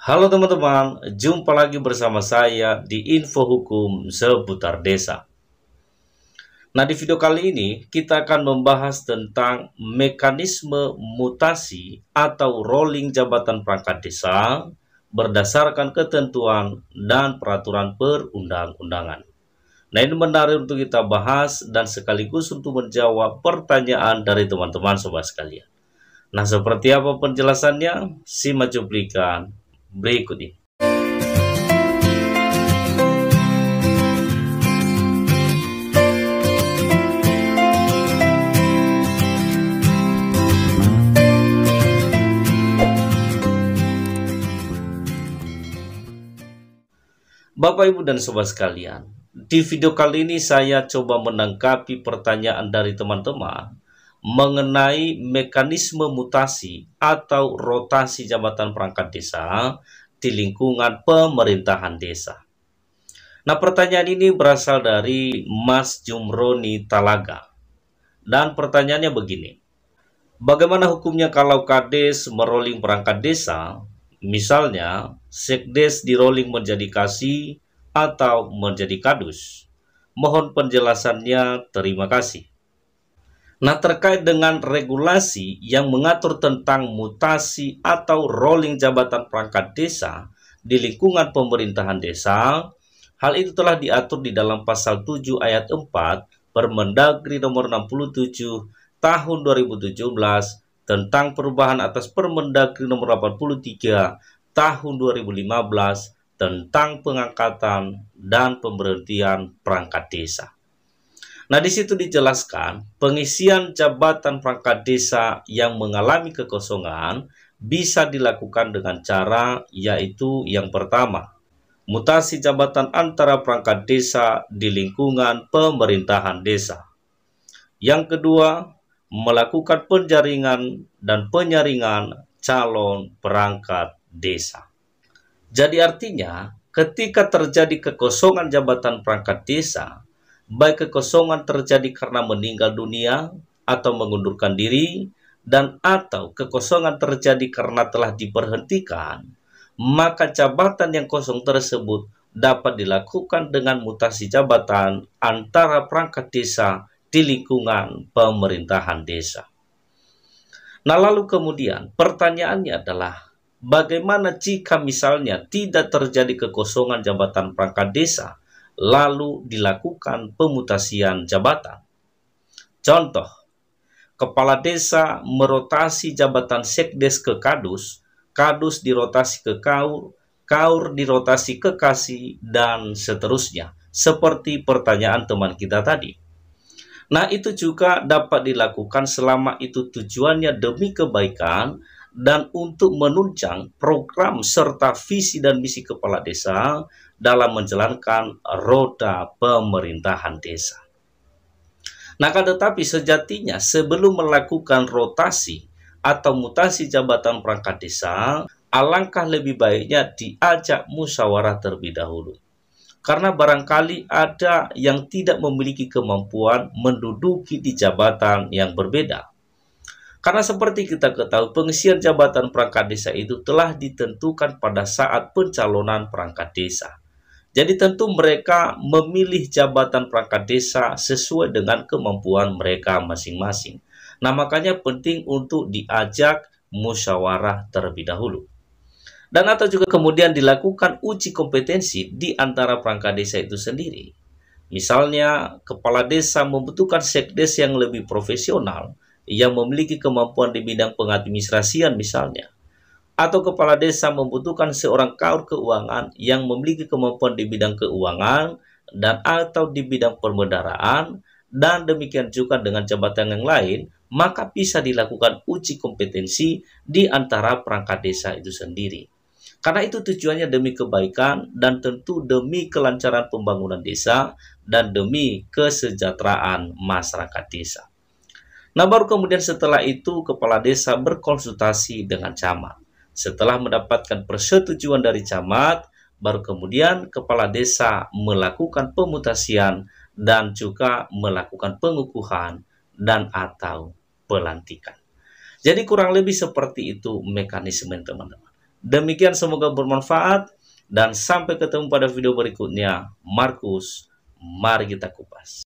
Halo teman-teman, jumpa lagi bersama saya di Info Hukum seputar desa. Nah, di video kali ini kita akan membahas tentang mekanisme mutasi atau rolling jabatan perangkat desa berdasarkan ketentuan dan peraturan perundang-undangan. Nah, ini menarik untuk kita bahas dan sekaligus untuk menjawab pertanyaan dari teman-teman sobat sekalian. Nah, seperti apa penjelasannya? Simak cuplikan berikut ini. Bapak, Ibu, dan Sobat sekalian, di video kali ini saya coba menanggapi pertanyaan dari teman-teman mengenai mekanisme mutasi atau rotasi jabatan perangkat desa di lingkungan pemerintahan desa. Nah, pertanyaan ini berasal dari Mas Jumroni Talaga. Dan pertanyaannya begini. Bagaimana hukumnya kalau Kades merolling perangkat desa? Misalnya, Sekdes dirolling menjadi Kasih atau menjadi Kadus. Mohon penjelasannya, terima kasih. Nah, terkait dengan regulasi yang mengatur tentang mutasi atau rolling jabatan perangkat desa di lingkungan pemerintahan desa, hal itu telah diatur di dalam pasal 7 ayat 4 Permendagri nomor 67 tahun 2017 tentang perubahan atas Permendagri nomor 83 tahun 2015 tentang pengangkatan dan pemberhentian perangkat desa. Nah, di situ dijelaskan pengisian jabatan perangkat desa yang mengalami kekosongan bisa dilakukan dengan cara yaitu yang pertama, mutasi jabatan antara perangkat desa di lingkungan pemerintahan desa. Yang kedua, melakukan penjaringan dan penyaringan calon perangkat desa. Jadi artinya, ketika terjadi kekosongan jabatan perangkat desa, baik kekosongan terjadi karena meninggal dunia atau mengundurkan diri, dan atau kekosongan terjadi karena telah diberhentikan, maka jabatan yang kosong tersebut dapat dilakukan dengan mutasi jabatan antara perangkat desa di lingkungan pemerintahan desa. Nah, lalu kemudian pertanyaannya adalah, bagaimana jika misalnya tidak terjadi kekosongan jabatan perangkat desa, lalu dilakukan pemutasian jabatan? Contoh, kepala desa merotasi jabatan sekdes ke kadus, kadus dirotasi ke kaur, kaur dirotasi ke kasih, dan seterusnya. Seperti pertanyaan teman kita tadi. Nah, itu juga dapat dilakukan selama itu tujuannya demi kebaikan dan untuk menunjang program serta visi dan misi kepala desa dalam menjalankan roda pemerintahan desa. Nah, tetapi sejatinya sebelum melakukan rotasi atau mutasi jabatan perangkat desa, alangkah lebih baiknya diajak musyawarah terlebih dahulu. Karena barangkali ada yang tidak memiliki kemampuan menduduki di jabatan yang berbeda. Karena seperti kita ketahui, pengisian jabatan perangkat desa itu telah ditentukan pada saat pencalonan perangkat desa. Jadi tentu mereka memilih jabatan perangkat desa sesuai dengan kemampuan mereka masing-masing. Nah, makanya penting untuk diajak musyawarah terlebih dahulu. Dan atau juga kemudian dilakukan uji kompetensi di antara perangkat desa itu sendiri. Misalnya, kepala desa membutuhkan sekdes yang lebih profesional, yang memiliki kemampuan di bidang pengadministrasian misalnya. Atau kepala desa membutuhkan seorang kaur keuangan yang memiliki kemampuan di bidang keuangan dan atau di bidang perbendaharaan, dan demikian juga dengan jabatan yang lain, maka bisa dilakukan uji kompetensi di antara perangkat desa itu sendiri. Karena itu tujuannya demi kebaikan dan tentu demi kelancaran pembangunan desa dan demi kesejahteraan masyarakat desa. Nah, baru kemudian setelah itu kepala desa berkonsultasi dengan camat. Setelah mendapatkan persetujuan dari camat, baru kemudian kepala desa melakukan pemutasian dan juga melakukan pengukuhan dan atau pelantikan. Jadi kurang lebih seperti itu mekanisme, teman-teman. Demikian, semoga bermanfaat dan sampai ketemu pada video berikutnya. Markus, mari kita kupas.